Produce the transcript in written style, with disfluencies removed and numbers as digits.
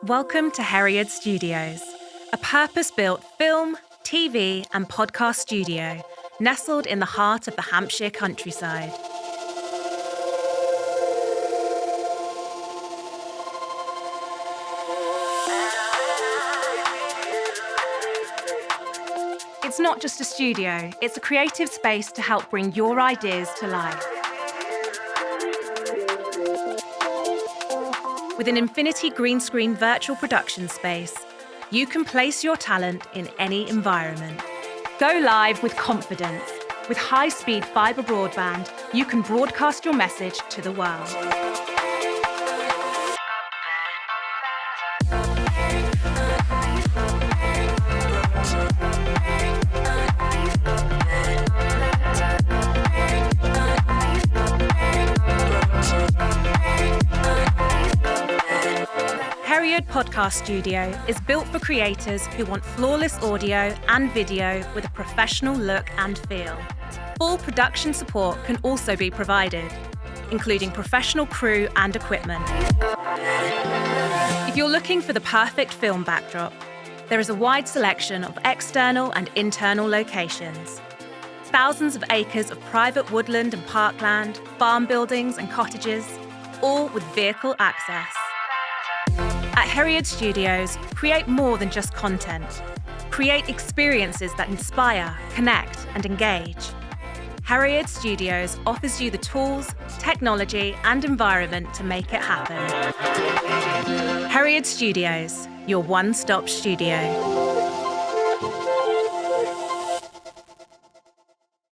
Welcome to Herriard Studios, a purpose-built film, TV and podcast studio nestled in the heart of the Hampshire countryside. It's not just a studio, it's a creative space to help bring your ideas to life. With an infinity green screen virtual production space, you can place your talent in any environment. Go live with confidence. With high-speed fibre broadband, you can broadcast your message to the world. Herriard Podcast Studio is built for creators who want flawless audio and video with a professional look and feel. Full production support can also be provided, including professional crew and equipment. If you're looking for the perfect film backdrop, there is a wide selection of external and internal locations. Thousands of acres of private woodland and parkland, farm buildings and cottages, all with vehicle access. At Herriard Studios, create more than just content. Create experiences that inspire, connect, and engage. Herriard Studios offers you the tools, technology, and environment to make it happen. Herriard Studios, your one-stop studio.